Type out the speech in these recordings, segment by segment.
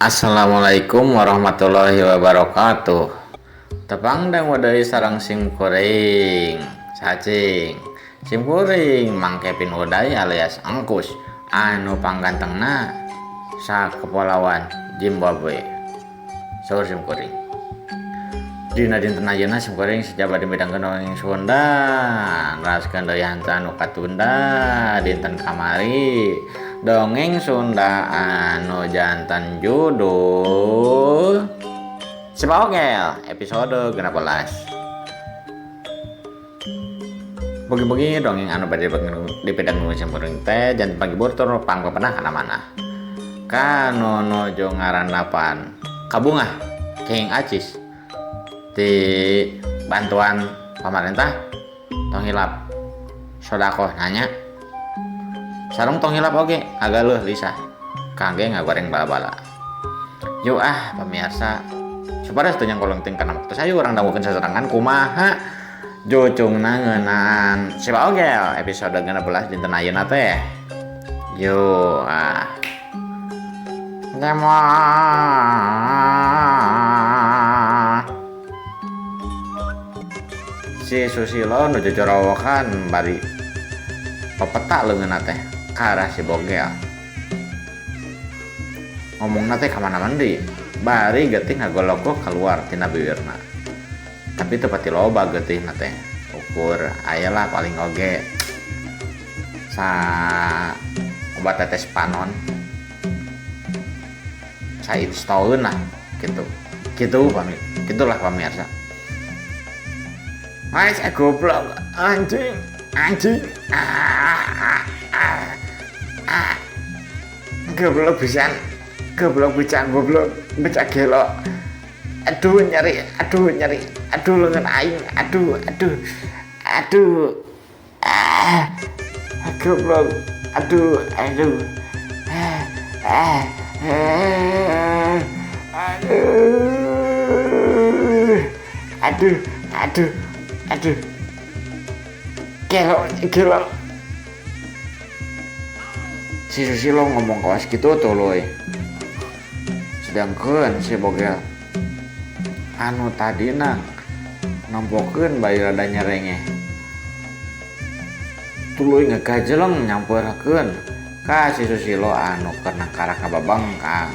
Assalamualaikum warahmatullahi wabarakatuh. Tepangdang wadai sarang sim kuring cacing sim kuring Mang Kevin wadai alias Angkus anu panggantengna sa kepulauan Zimbabwe saur sim kuring dina dinten ayeuna sim kuring sejaba dimidangkeun dongeng Sunda raskeun deui hanta anu katunda dinten kamari dongeng Sunda anu jantan judul Sibogel episode 16. Bagi-bagi dongeng anu bade dipedang sim kuring teh janten pagibur tur pangpepena kana mana kanu nuju ngaranapan kabungah King Acis di bantuan pemerintah tong hilap sodako nanya sarung tong hilap oge agak leuh lisah kangge ngagoreng bala-bala yuk pemirsa supaya teu nyangkolong ting kana waktu saya urang dangukeun saserangan kumaha jucungna ngeunaan Sibogel episode 16 dinten ayeuna teh yuk si Susilo nuju jorowokan bari pepeta leungeunna teh ka arah Sibogel ngomongna teh ka mana-mana deui bari getih ngagoloko keluar tina bibirna tapi teu pati loba getihna teh ukur ayalah paling oge sa obat tetes panon sa instaeun lah gitulah pemirsa. Mas goblok anjing goblok pisan goblok becak gelo aduh nyeri leungeun aing aduh goblok aduh gelo si Susilo ngomong kawas gitu tuluy sedangkeun si Bogel anu tadina nampokeun bayi rada nyerenge tuluy ngagajeleng nyampeurkeun ka si Susilo anu keur nangkara ka babangkang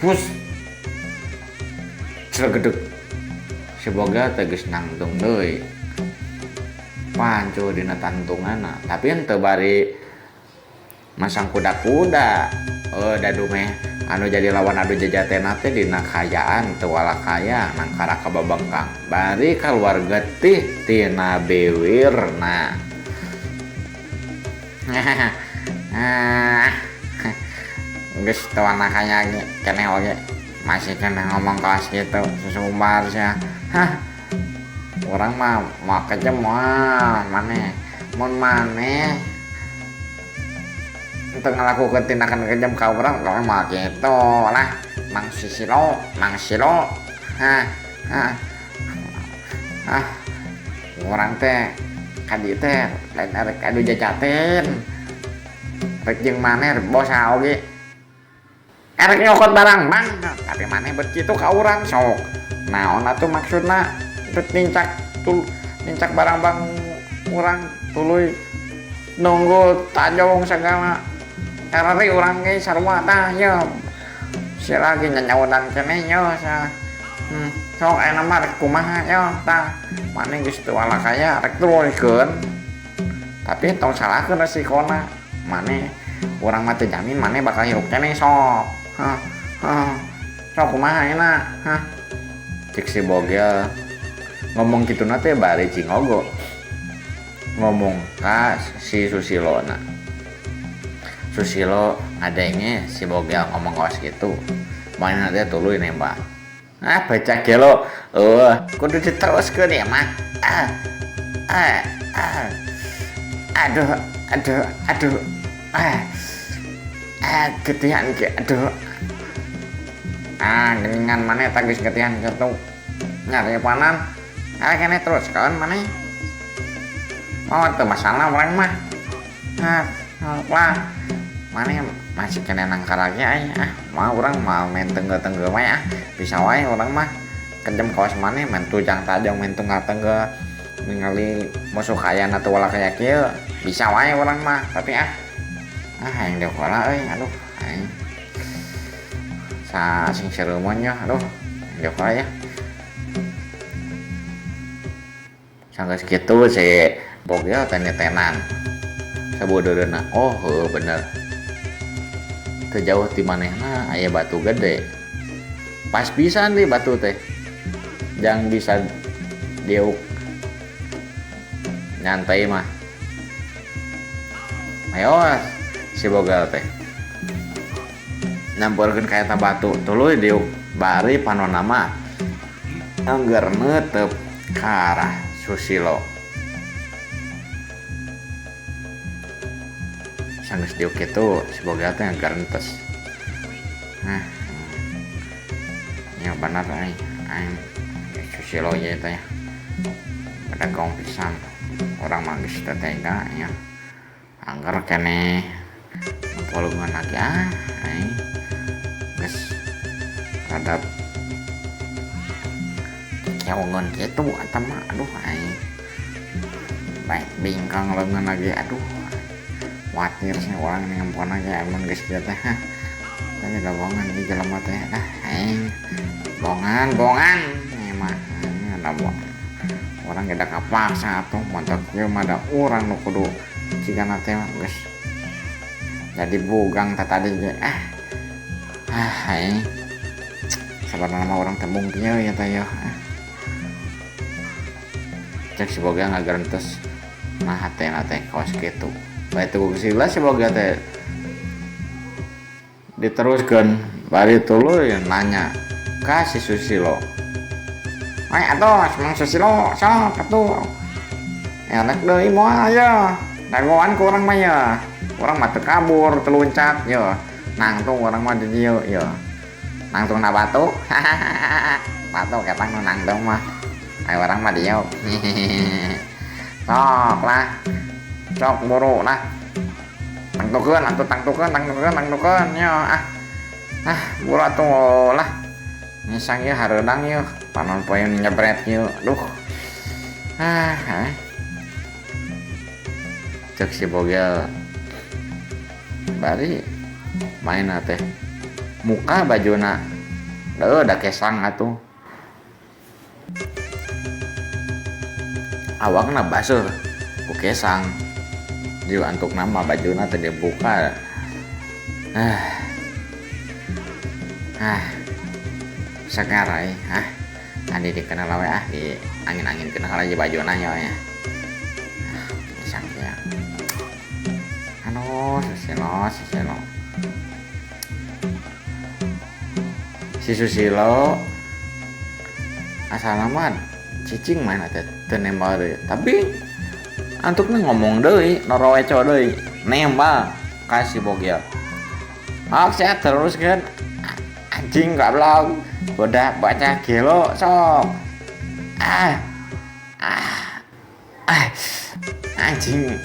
pus cregedeg si Bogel teges nangtung deui pancu dina tantunganna tapi henteu bari masang kuda-kuda dadu meh anu jadi lawan adu jajatena teh dina kayaan teu wala kaya nangkara ka babangkang bari kaluar getih tina biwirna geus teu wana kaya keneh oge masih keneh ngomong kelas gitu susumbar sia orang mah mau kejem maneh mun maneh untuk ngelakukan tindakan kejam ka urang kalau mah gitu lah Mang Silo urang teh kadi teh lain arek adu jajaten rek jeung maneh bosa oge arek nyokot barang bang tapi maneh begitu ka urang sok naon atuh maksudna teu nincak barang bang urang tuluy nunggu tajong segala karari urang ge sarua tah nya si lagi nyanyaudan keneh nya sok aya mah rek kumaha nya tah maneh geus teu wala kaya rek turunkeun tapi tong salahkeun resikona maneh urang mah teu jamin maneh bakal hirup keneh sok sok kumaha euna cek si Bogel ngomong kituna teh bari cingogo ngomong ka si Susilo ngadenge si Bogel ngomong kawas gitu mana teh tuluy nembak baca gelo kudu diteruskeun ya mah aduh getihan ge aduh geningan maneh tagis getihan gitu nyari panan kene terus kan maneh mau teu masalah urang mah lah maneh masih kena nangkar lagi mah orang mau main tengge-tengge mah bisa wae orang mah kejem kawas mana main tujang tajong main tunggal tengge ningali musuh kaya atau wala kayak kieu bisa wae orang mah tapi yang dia kola aduh sa sing seremonnya aduh yang dia kola ya sanggeus kitu si bogel tenan sabodoreuna bener terjauh di manehna aya batu gede pas pisan di batu teh jang bisa diuk nyantai mah ayo si bogal teh nyamperkeun ka eta batu tuluy diuk bari panonna angger neuteup ka arah Susilo sanggeus diuk kitu si bogal teh angger entes ya bener aing Susilo ya teh pedagong pisan orang mah geus teu tega nya angger keneh polongan lagi aing geus rada keongon kitu eta mah aduh aing baik bingkang leungeun lagi aduh khawatir sih orang ngampun aja emang geus kieu teh tapi da bohongan di jelema teh aing bongan emang ada orang gak kapaksa atuh montok ieu mah da urang nu kudu cigana teh geus jadi bugang tadi ge sabarna mah urang tembung kieu ya teh ya cek si boga ngagerentos nah hatena teh kaos kitu bae tugu sila si boga teh diteruskeun bari tuluy nanya ka si Susilo atuh Mang Susilo sok atuh enak deui moal ya dagoan ku urang mah ya urang mah teu kabur teu loncat ya nangtung urang mah di dieu ya nangtung na batu batu ketang nu nangtung mah ai urang mah dieu sok lah sok buru lah tangtukeun ya buru atuh lah nyisang ieu hareudang ieu panon poeun nyebret ieu duh cek si bogel bari main teh muka bajuna da kesang atuh awakna baseuh ku kesang jieu antuk nama bajuna teh dibuka segarai adi dikenal we di angin-angin kenal aja bajuna nya pisang ya Susilo si Susilo asalna mah cicing main teh teu nembal deui tapi antukna ngomong deui noroweco deui nembal ka si bogel saya teruskeun anjing goblok udah baca kilo sok anjing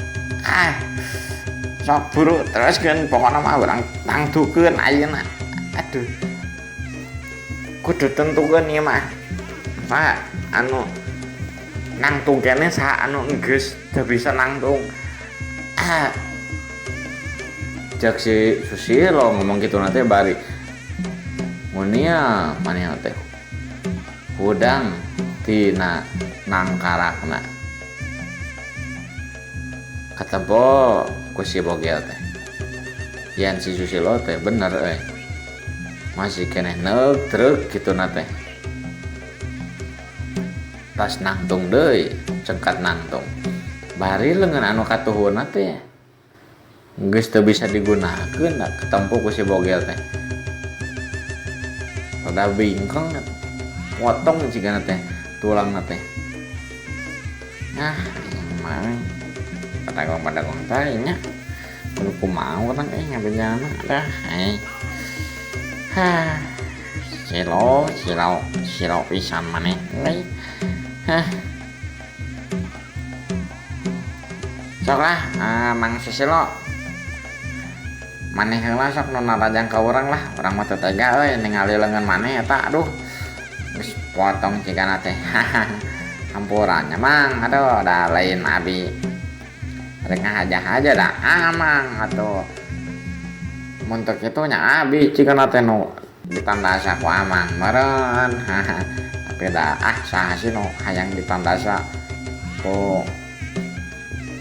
sok buru teruskeun pokona mah urang tangtukeun ayeuna aduh kudu tentukeun ieu mah Pak anu nangtung kene saha anu geus teu bisa nangtung cek si Susilo ngomong gitu nanti bari munia manehna teh hudang tina nangkarakna katebo ku si bogel teh yan si Susilo teh bener masih keneh neuk kitu na teh tas nangtung deui cengkat nangtung bari leungeun anu katuhuna teh geus teu bisa digunakeun ketempo ku si bogel teh rada bingkong potong cigana teh tulangna teh emang padagong teh nya kudu kumaha urang ngabejanana dah silo pisan maneh sok lah Mang Susilo maneh heula sok nu narajang ka urang lah, urang mah teu tega euy ningali leungeun maneh eta, aduh geus potong cikana teh. Hampurannya mang, aduh da lain abi rek ngahajah aja dah amang atuh mun teu kitu nya abi cikana teh nu ditandasa ku amang meureun. Tapi da saha sih nu hayang ditandasa ku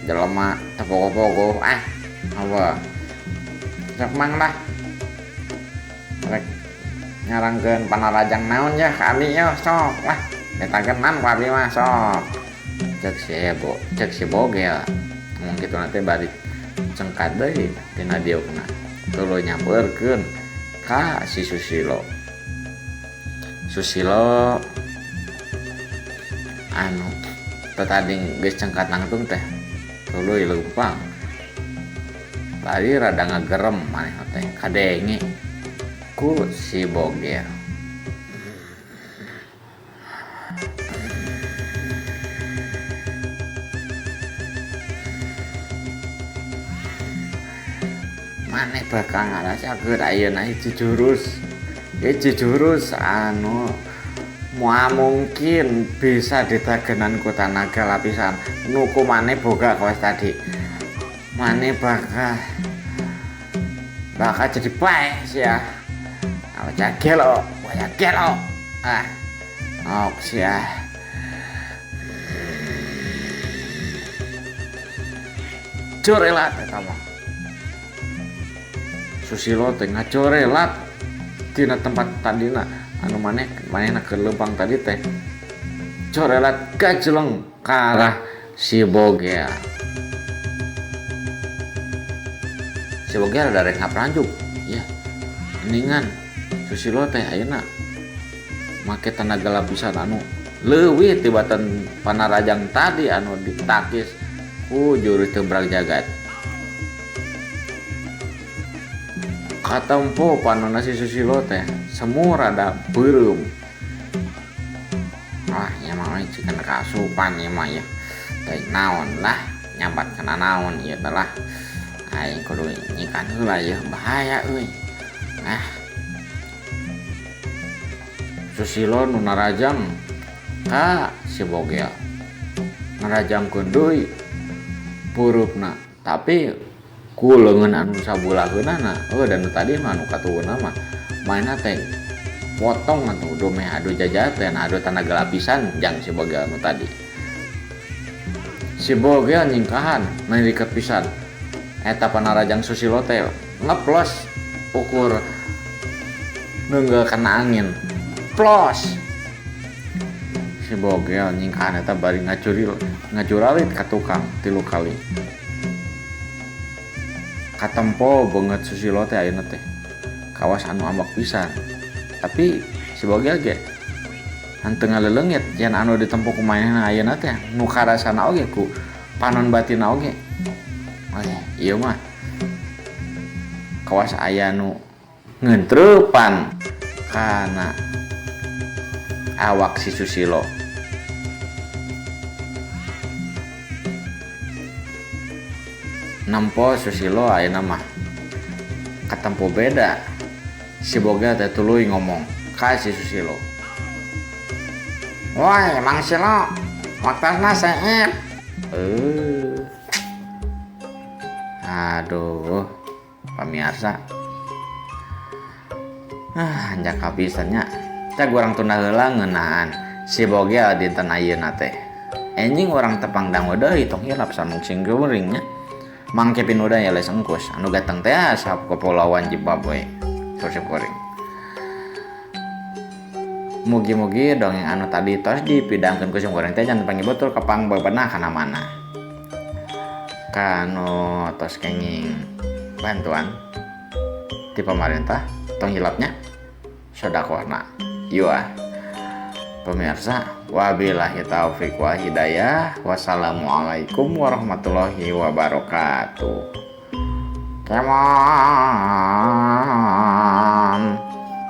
jelema teu pogo-pogo apa sok mang lah rek nyarangkeun panarajang naon ya ka abi yo sok lah ditagenan ku abi mah sok cek si bogel ngomong kitu nanti bari cengkat deui tina diukna tuluy nyampeurkeun ka si Susilo anu tadi geus cengkat nangtung teh tuluy leumpang bari rada ngagerem maneh teh kadenge ku si bogel. Maneh bakal ngarasakeun ayeuna jurus anu moal mungkin bisa ditagenan ku tanaga lapisan nuku maneh boga kawas tadi maneh bakal jadi bae sia gelo ok sia corelat eta mah Susilo teh ngacorelat tina tempat tadina anu manehna ke leumpang tadi teh corelat gajleng ka arah si bogel. Si bogel ada rek ngapranjuk ya mendingan Susilo teh ayeuna make tenaga lapisan anu leuwih tibatan panarajang tadi anu ditakis ku juru tebrak jagat. Katempo panonna si Susilo teh semu rada beureum. Nya mah cikeun kasupan ieu mah ya. Teh naon lah nyambat kana naon ieu teh lah. Aing kudu nyikan heula ya bahaya euy. Susilo nu narajang ka si bogel. Narajangkeun deui purupna tapi ku leungeun anu sabulaheunana dan tadi mah anu katueuna mah mainna teh potong atuh do meh adu jajaten adu tanaga lapisan jang si bogel anu tadi. Si bogel nyingkahan nalikeut pisan eta panarajang Susilo teh ngeplos ukur neunggel kana angin plos. Si bogel nyingkahan eta bari ngacuralit ka tukang 3 kali. Katempo banget Susilo teh ayeuna teh kawas anu ambak pisan tapi si bogel ge henteu ngaleleungit jan anu ditempo ku manehna ayeuna teh nu karasana oge ku panon batinna oge ieu mah kawas aya nu ngentreupan kana awak si Susilo. Nampo Susilo ayeuna mah katempo beda si bogel teh tuluy ngomong ka si Susilo, "Woi Mang Silo, waktasna seep." Aduh pamirsa anjak kabisannya teh urang tunda heula ngeunaan si bogel dinten ayeuna teh enjing urang tepang dangu deui tong hilap samungsing geuring nya mangke pinuda ya les engkus anu gateng teh asap kepulauan Zimbabwe terus goreng. Mugi-mugi dongeng anu tadi tos dipidangkeun ku sim goreng teh janten pangibetul kepang bebenah kana mana kanu tos kenging bantuan di pemerintah tong hilapnya sedekahna ieu pemirsa. Wabillahi taufik wa hidayah. Wassalamualaikum warahmatullahi wabarakatuh. Kemon.